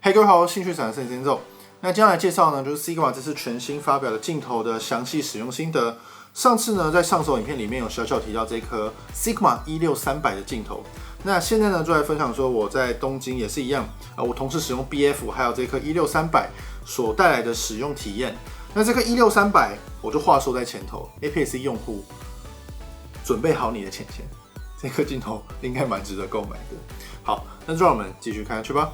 嘿，各位好，兴趣展示节奏。那接下来介绍呢，就是 Sigma 这次全新发表的镜头的详细使用心得。上次呢，在上手影片里面有小小提到这颗 Sigma 16300的镜头。那现在呢，就来分享说我在东京也是一样，我同时使用 BF 还有这颗16300所带来的使用体验。那这颗16300，我就话说在前头 ，APS-C 用户准备好你的钱，这颗镜头应该蛮值得购买的。好，那就让我们继续看下去吧。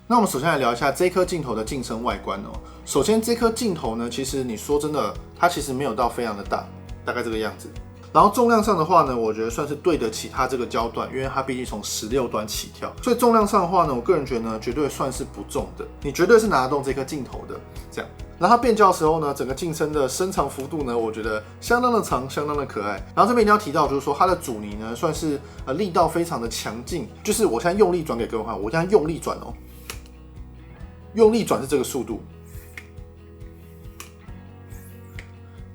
那我们首先来聊一下这颗镜头的镜身外观哦。首先，这颗镜头呢，其实你说真的，它其实没有到非常的大，大概这个样子。然后重量上的话呢，我觉得算是对得起它这个焦段，因为它毕竟从16端起跳，所以重量上的话呢，我个人觉得呢，绝对算是不重的，你绝对是拿得动这颗镜头的。这样，然后它变焦的时候呢，整个镜身的伸长幅度呢，我觉得相当的长，相当的可爱。然后这边一定要提到，就是说它的阻尼呢，算是力道非常的强劲，就是我现在用力转给各位看，我现在用力转哦。用力转是这个速度，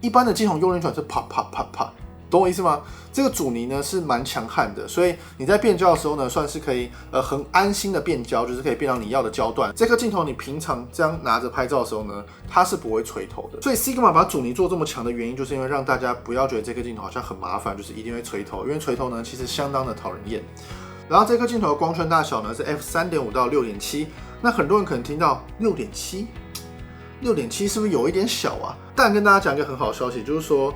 一般的镜头用力转是啪啪啪啪，懂我意思吗？这个阻尼呢是蛮强悍的，所以你在变焦的时候呢，算是可以很安心的变焦，就是可以变到你要的焦段。这颗镜头你平常这样拿着拍照的时候呢，它是不会垂头的。所以 Sigma 把阻尼做这么强的原因，就是因为让大家不要觉得这颗镜头好像很麻烦，就是一定会垂头，因为垂头呢其实相当的讨人厌。然后这颗镜头的光圈大小呢是 f3.5 到 6.7。那很多人可能听到6.7是不是有一点小啊？但跟大家讲一个很好的消息，就是说，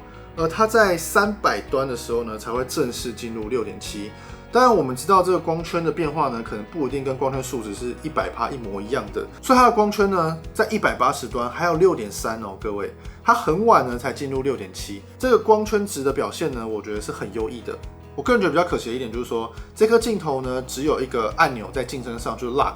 它在300端的时候呢，才会正式进入6.7。当然，我们知道这个光圈的变化呢，可能不一定跟光圈数值是100%一模一样的，所以它的光圈呢，在180端还有6.3哦，各位，它很晚呢才进入6.7。这个光圈值的表现呢，我觉得是很优异的。我个人觉得比较可惜的一点就是说，这颗镜头呢，只有一个按钮在镜身上，就是 Lock。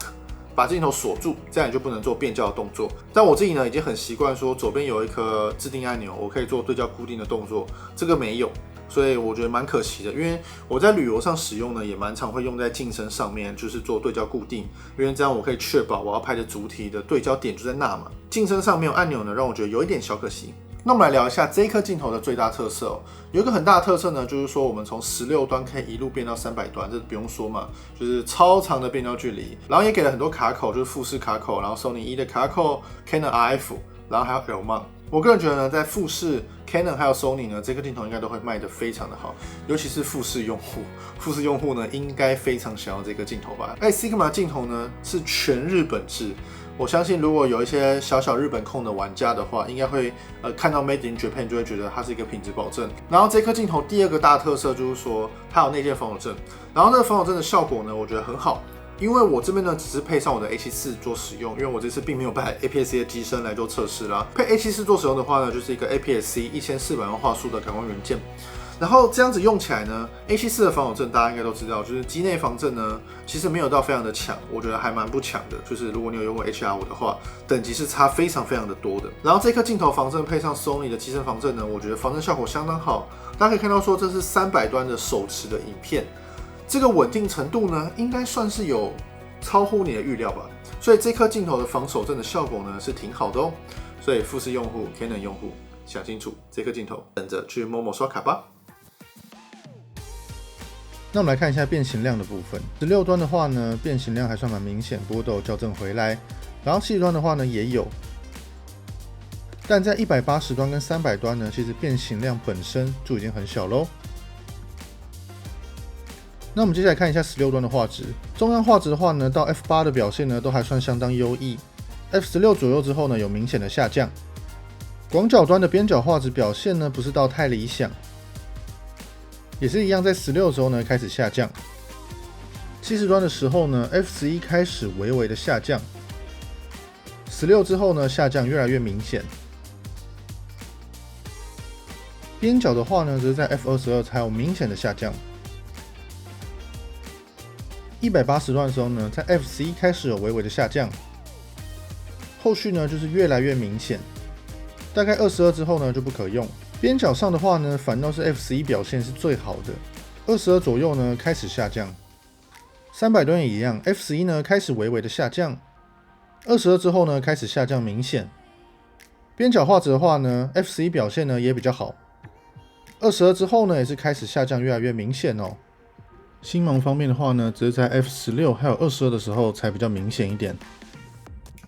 把镜头锁住，这样你就不能做变焦的动作。但我自己呢，已经很习惯说左边有一颗自定按钮，我可以做对焦固定的动作，这个没有，所以我觉得蛮可惜的。因为我在旅游上使用呢，也蛮常会用在镜身上面，就是做对焦固定，因为这样我可以确保我要拍的主体的对焦点就在那嘛。镜身上没有按钮呢，让我觉得有一点小可惜。那我们来聊一下这一颗镜头的最大特色哦。有一个很大的特色呢，就是说我们从16端可以一路变到300端，这不用说嘛，就是超长的变焦距离。然后也给了很多卡口，就是富士卡口，然后 Sony E 的卡口 ，Canon RF， 然后还有 L mount。我个人觉得呢，在富士、Canon 还有 Sony 呢，这颗镜头应该都会卖得非常的好，尤其是富士用户。富士用户呢，应该非常想要这个镜头吧？Sigma 镜头呢是全日本制。我相信，如果有一些小小日本控的玩家的话，应该会看到 Made in Japan 就会觉得它是一个品质保证。然后这颗镜头第二个大特色就是说，它有内建防抖震，然后这个防抖震的效果呢，我觉得很好。因为我这边呢只是配上我的 A74 做使用，因为我这次并没有带 APS-C 的机身来做测试啦。配 A74 做使用的话呢，就是一个 APS-C 1400万画素的感光元件。然后这样子用起来呢 ，A74 的防抖震大家应该都知道，就是机内防震呢，其实没有到非常的强，我觉得还蛮不强的。就是如果你有用过 HR5 的话，等级是差非常非常的多的。然后这颗镜头防震配上 Sony 的机身防震呢，我觉得防震效果相当好。大家可以看到说这是300端的手持的影片。这个稳定程度呢，应该算是有超乎你的预料吧。所以这颗镜头的防手震的效果呢是挺好的哦。所以富士用户、Canon 用户想清楚这颗镜头，等着去Momo刷卡吧。那我们来看一下变形量的部分。16端的话呢，变形量还算蛮明显，不过都有校正回来。然后70端的话呢也有，但在180端跟300端呢，其实变形量本身就已经很小喽。那我们接下来看一下16端的画质。中央画质的话呢，到 F8 的表现呢都还算相当优异。F16 左右之后呢，有明显的下降。广角端的边角画质表现呢，不是到太理想。也是一样，在16的时候呢开始下降，70端的时候呢 ，F11 开始微微的下降，16之后呢下降越来越明显。边角的话呢，则是在 F22才有明显的下降。180段的时候呢，在 F11 开始有微微的下降，后续呢就是越来越明显，大概22之后呢就不可用。边角上的话呢，反倒是 F11 表现是最好的，22左右呢开始下降。300端也一样 ，F11 呢开始微微的下降，22之后呢开始下降明显。边角画质的话呢 ，F11 表现呢也比较好，22之后呢也是开始下降越来越明显哦。星芒方面的话呢，只是在 F16还有22的时候才比较明显一点。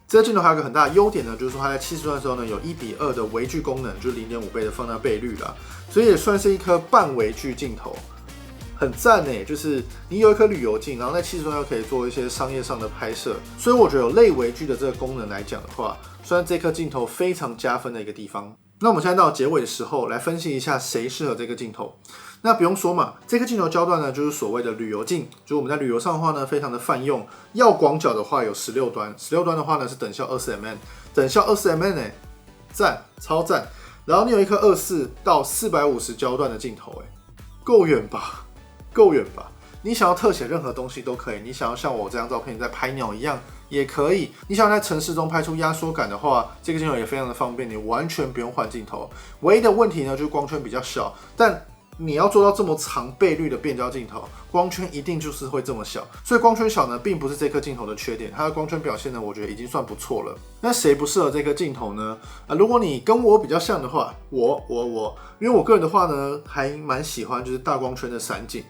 这个镜头还有个很大的优点呢，就是说它在70段的时候呢，有1:2的微距功能，就是0.5倍的放大倍率啦，所以也算是一颗半微距镜头，很赞呢。就是你有一颗旅游镜，然后在70段又可以做一些商业上的拍摄，所以我觉得有类微距的这个功能来讲的话，算这颗镜头非常加分的一个地方。那我们现在到结尾的时候，来分析一下谁适合这个镜头。那不用说嘛，这颗镜头焦段呢，就是所谓的旅游镜，就是我们在旅游上的话呢，非常的泛用。要广角的话有16端，16端的话呢是等效24mm，等效24mm呢，赞，超赞。然后你有一颗24到450焦段的镜头，够远吧？够远吧？你想要特写任何东西都可以，你想要像我这张照片在拍鸟一样也可以，你想要在城市中拍出压缩感的话，这个镜头也非常的方便，你完全不用换镜头。唯一的问题呢，就是光圈比较小，但你要做到这么长倍率的变焦镜头，光圈一定就是会这么小，所以光圈小呢，并不是这颗镜头的缺点，它的光圈表现呢，我觉得已经算不错了。那谁不适合这颗镜头呢？如果你跟我比较像的话，因为我个人的话呢，还蛮喜欢就是大光圈的散景。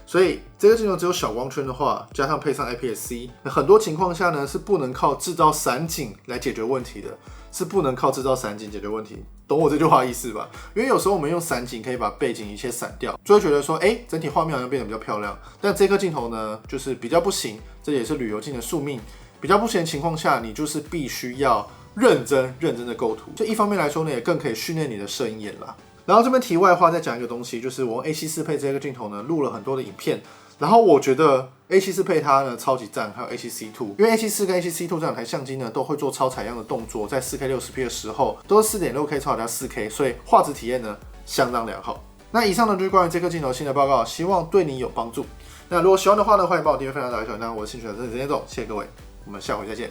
所以这个镜头只有小光圈的话，加上配上 APS-C， 很多情况下呢是不能靠制造散景来解决问题的，是不能靠制造散景解决问题，懂我这句话的意思吧？因为有时候我们用散景可以把背景一切散掉，就会觉得说，整体画面好像变得比较漂亮。但这颗镜头呢，就是比较不行，这也是旅游镜的宿命。比较不行的情况下，你就是必须要认真的构图。这一方面来说呢，也更可以训练你的摄影眼啦。然后这边题外话再讲一个东西，就是我用 A7 配这个镜头呢录了很多的影片，然后我觉得 A7 配它呢超级赞，还有 A7C2， 因为 A7 跟 A7C2 这两台相机呢都会做超采样的动作，在 4K 60P 的时候都是 4.6K 超加 4K， 所以画质体验呢相当良好。那以上呢就是关于这颗镜头新的报告，希望对你有帮助。那如果喜欢的话呢，欢迎帮我订阅、分享、打开小铃铛。我是兴趣的真的直接走，谢谢各位，我们下回再见，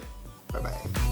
拜拜。